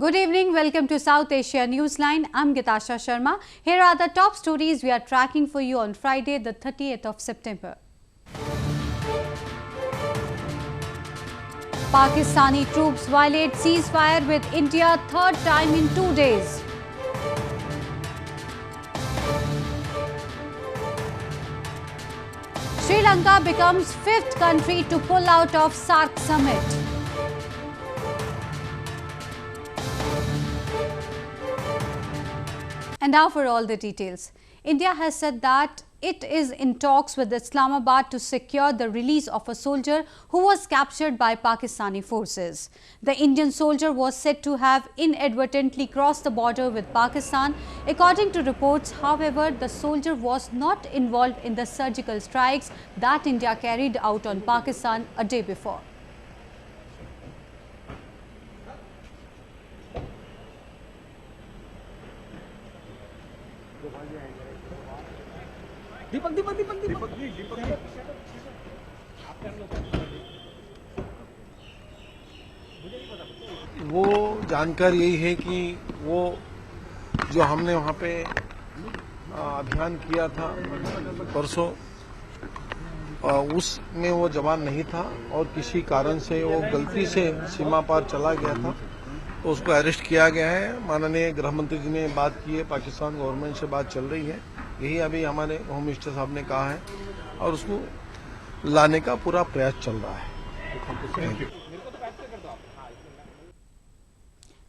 Good evening, welcome to South Asia Newsline. I'm Gitasha Sharma. Here are the top stories we are tracking for you on Friday, the 30th of September. Pakistani troops violate ceasefire with India third time in 2 days. Sri Lanka becomes fifth country to pull out of SAARC summit. And now for all the details. India has said that it is in talks with Islamabad to secure the release of a soldier who was captured by Pakistani forces. The Indian soldier was said to have inadvertently crossed the border with Pakistan. According to reports, however, the soldier was not involved in the surgical strikes that India carried out on Pakistan a day before. वो जानकारी यही है कि वो जो हमने वहाँ पे अभियान किया था परसों, उसमें वो जवान नहीं था और किसी कारण से वो गलती से सीमा पार चला गया था, तो उसको अरेस्ट किया गया है। माननीय गृह मंत्री जी ने बात की है, पाकिस्तान गवर्नमेंट से बात चल रही है, यही अभी हमारे होम मिनिस्टर साहब ने कहा है और उसको लाने का पूरा प्रयास चल रहा है।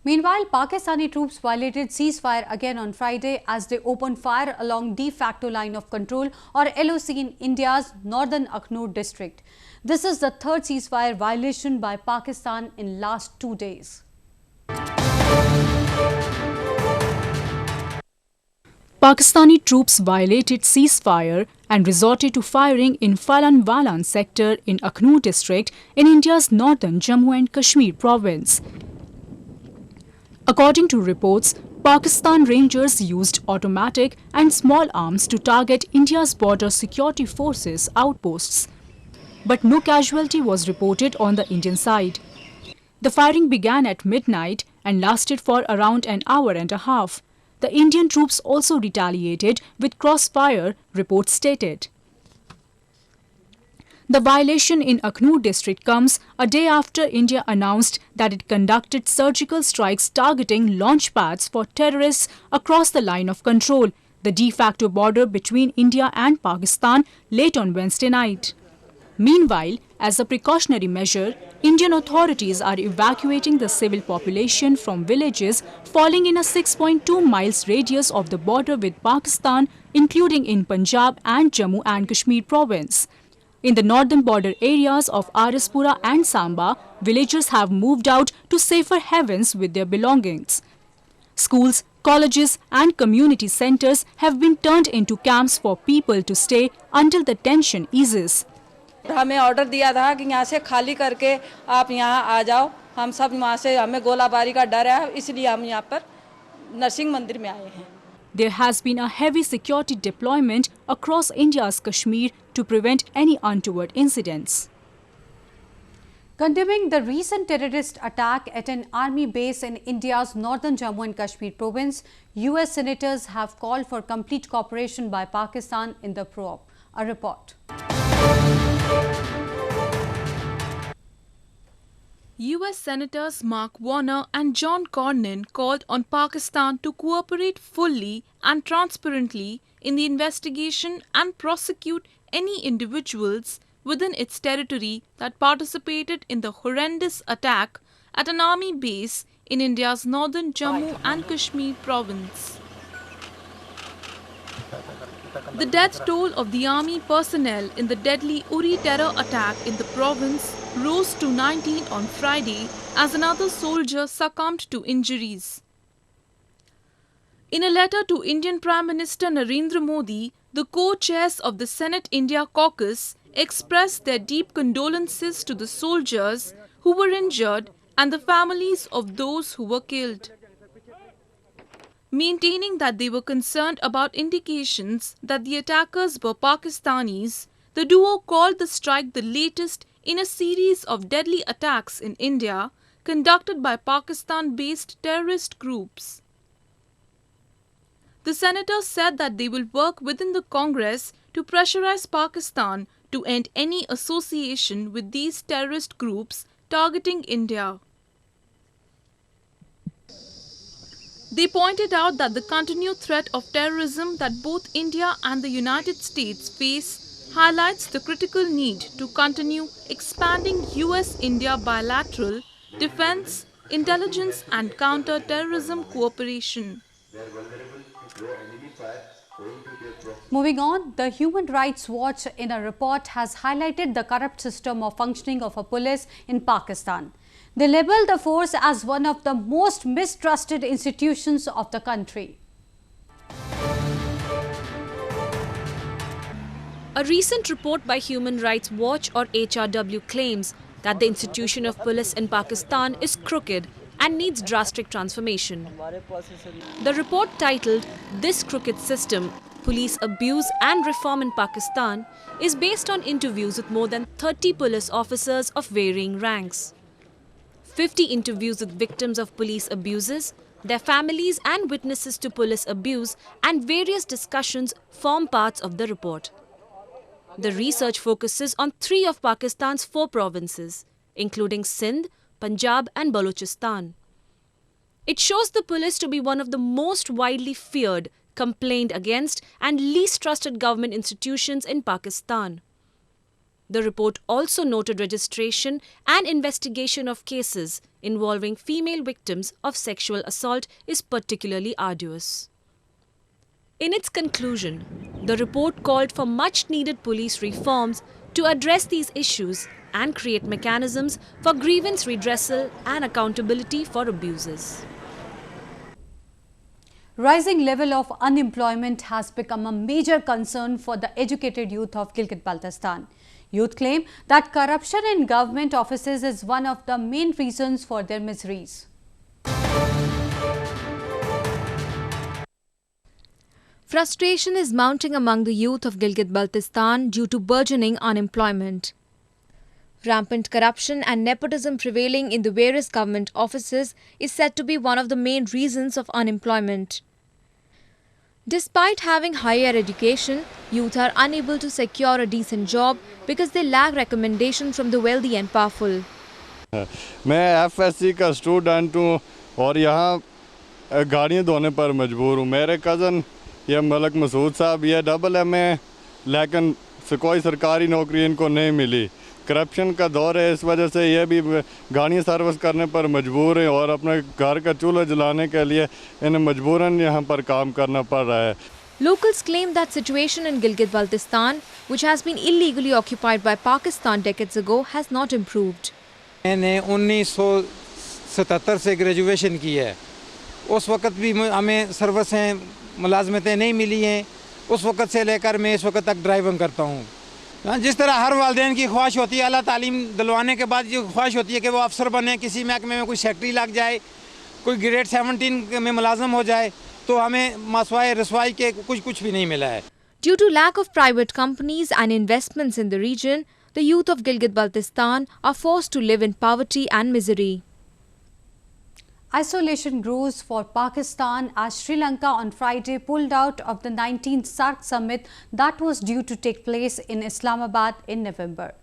Meanwhile, Pakistani troops violated ceasefire again on Friday as they opened fire along de facto line of control or LOC in India's northern Akhnur district. This is the third ceasefire violation by Pakistan in last 2 days. Pakistani troops violated ceasefire and resorted to firing in Falanwalan sector in Akhnur district in India's northern Jammu and Kashmir province. According to reports, Pakistan Rangers used automatic and small arms to target India's border security forces outposts. But no casualty was reported on the Indian side. The firing began at midnight and lasted for around an hour and a half. The Indian troops also retaliated with crossfire, reports stated. The violation in Akhnur district comes a day after India announced that it conducted surgical strikes targeting launch pads for terrorists across the line of control, the de facto border between India and Pakistan, late on Wednesday night. Meanwhile, as a precautionary measure, Indian authorities are evacuating the civil population from villages falling in a 6.2 miles radius of the border with Pakistan, including in Punjab and Jammu and Kashmir province. In the northern border areas of Arispura and Samba, villagers have moved out to safer havens with their belongings. Schools, colleges and community centers have been turned into camps for people to stay until the tension eases. हमें order दिया था कि यहाँ से खाली करके आप यहाँ आ जाओ, हम सब वहाँ से, हमें गोलाबारी का डर है, इसलिए हम यहाँ पर नरसिंह मंदिर में आए हैं. There has been a heavy security deployment across India's Kashmir to prevent any untoward incidents. Condemning the recent terrorist attack at an army base in India's northern Jammu and Kashmir province, US senators have called for complete cooperation by Pakistan in the probe. A report. US Senators Mark Warner and John Cornyn called on Pakistan to cooperate fully and transparently in the investigation and prosecute any individuals within its territory that participated in the horrendous attack at an army base in India's northern Jammu and Kashmir province. The death toll of the army personnel in the deadly Uri terror attack in the province rose to 19 on Friday as another soldier succumbed to injuries. In a letter to Indian Prime Minister Narendra Modi, the co-chairs of the Senate India caucus expressed their deep condolences to the soldiers who were injured and the families of those who were killed. Maintaining that they were concerned about indications that the attackers were Pakistanis, the duo called the strike the latest in a series of deadly attacks in India conducted by Pakistan-based terrorist groups. The senators said that they will work within the Congress to pressurize Pakistan to end any association with these terrorist groups targeting India. They pointed out that the continued threat of terrorism that both India and the United States face highlights the critical need to continue expanding US-India bilateral defense, intelligence and counter-terrorism cooperation. Moving on, the Human Rights Watch in a report has highlighted the corrupt system of functioning of a police in Pakistan. They labelled the force as one of the most mistrusted institutions of the country. A recent report by Human Rights Watch or HRW claims that the institution of police in Pakistan is crooked and needs drastic transformation. The report titled "This Crooked System, Police Abuse and Reform in Pakistan" is based on interviews with more than 30 police officers of varying ranks. 50 interviews with victims of police abuses, their families and witnesses to police abuse, and various discussions form parts of the report. The research focuses on 3 of Pakistan's 4 provinces, including Sindh, Punjab and Balochistan. It shows the police to be one of the most widely feared, complained against and least trusted government institutions in Pakistan. The report also noted registration and investigation of cases involving female victims of sexual assault is particularly arduous. In its conclusion, the report called for much-needed police reforms to address these issues and create mechanisms for grievance redressal and accountability for abuses. Rising level of unemployment has become a major concern for the educated youth of Gilgit-Baltistan. Youth claim that corruption in government offices is one of the main reasons for their miseries. Frustration is mounting among the youth of Gilgit-Baltistan due to burgeoning unemployment. Rampant corruption and nepotism prevailing in the various government offices is said to be one of the main reasons of unemployment. Despite having higher education, youth are unable to secure a decent job because they lack recommendation from the wealthy and powerful. मैं FSC का student हूँ और यहाँ गाड़ियाँ धोने पर मजबूर हूँ. मेरे कज़न ये मलक मसूद साहब ये AA लेकिन कोई सरकारी नौकरी इनको नहीं मिली. करप्शन का दौर है, इस वजह से ये भी गाड़ियाँ सर्विस करने पर मजबूर हैं और अपने घर का चूल्हा जलाने के लिए इन्हें मजबूरन यहाँ पर काम करना पड़ रहा है. Locals claim that situation in Gilgit-Baltistan, which has been illegally occupied by Pakistan decades ago, has not improved. मैंने 1977 से ग्रेजुएशन की है. उस वक्त भी हमें सर्विसें मुलाजमतें नहीं मिली हैं. उस वक्त से लेकर मैं इस वक्त तक ड्राइविंग करता हूँ. जिस तरह हर वालिदैन की ख्वाहिश होती है, आला तालीम दिलवाने के बाद जो ख्वाहिश होती है कि वो अफसर बने, किसी महकमे में कोई सेक्रेटरी लग जाए, कोई ग्रेड 17 में मुलाजम हो जाए, तो हमें मासवाए रसवाई के कुछ भी नहीं मिला है. Due to lack of private companies and investments in the region, the youth of Gilgit-Baltistan are forced to live in poverty and misery. Isolation grows for Pakistan as Sri Lanka on Friday pulled out of the 19th SAARC summit that was due to take place in Islamabad in November.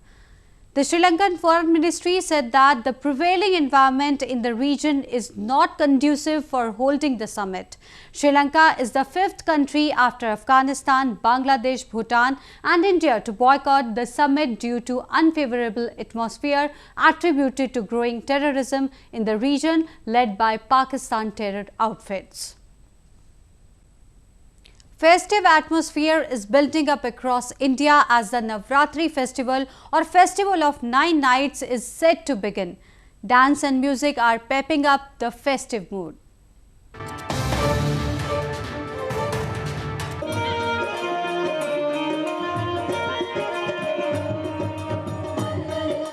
The Sri Lankan Foreign Ministry said that the prevailing environment in the region is not conducive for holding the summit. Sri Lanka is the 5th country after Afghanistan, Bangladesh, Bhutan and India to boycott the summit due to unfavorable atmosphere attributed to growing terrorism in the region led by Pakistan terror outfits. Festive atmosphere is building up across India as the Navratri festival or festival of 9 nights is set to begin. Dance and music are pepping up the festive mood.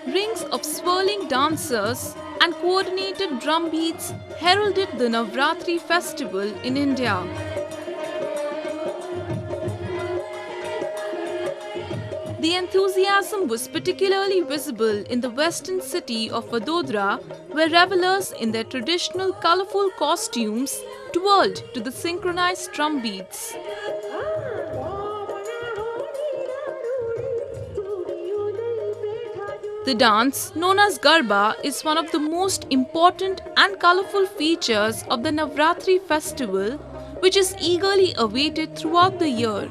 Rings of swirling dancers and coordinated drum beats heralded the Navratri festival in India. The enthusiasm was particularly visible in the western city of Vadodara, where revelers in their traditional colourful costumes twirled to the synchronized drum beats. The dance, known as Garba, is one of the most important and colourful features of the Navratri festival, which is eagerly awaited throughout the year.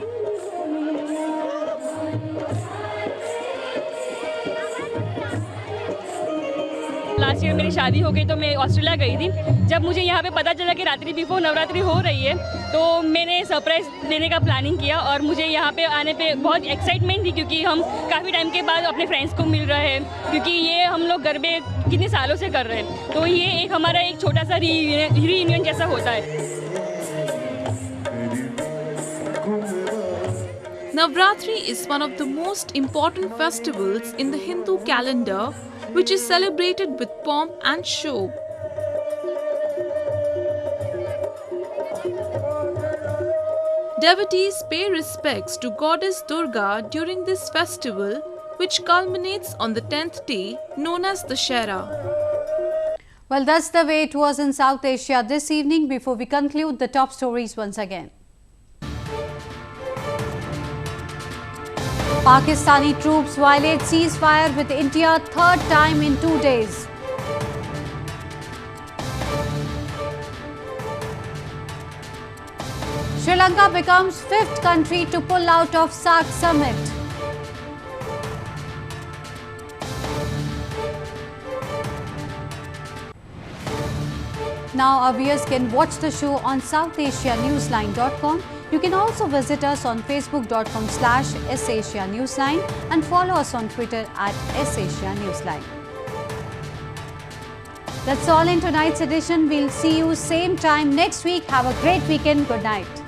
Last year मेरी शादी हो गई तो मैं Australia गई थी। जब मुझे यहाँ पे पता चला कि रात्रि बिफोर नवरात्रि हो रही है तो मैंने सरप्राइज़ देने का प्लानिंग किया और मुझे यहाँ पे आने पे बहुत एक्साइटमेंट थी क्योंकि हम काफ़ी टाइम के बाद अपने फ्रेंड्स को मिल रहे हैं क्योंकि ये हम लोग गरबे कितने सालों से कर रहे हैं तो ये एक हमारा एक छोटा सा रीयूनियन जैसा होता है। Navratri is one of the most important festivals in the Hindu calendar, which is celebrated with pomp and show. Devotees pay respects to goddess Durga during this festival, which culminates on the 10th day, known as the Shera. Well, that's the way it was in South Asia this evening. Before we conclude, the top stories once again. Pakistani troops violate ceasefire with India third time in 2 days. Sri Lanka becomes 5th country to pull out of SAARC summit. Now our viewers can watch the show on SouthAsiaNewsline.com. You can also visit us on Facebook.com/SAsiaNewsline and follow us on Twitter @SAsiaNewsline. That's all in tonight's edition. We'll see you same time next week. Have a great weekend. Good night.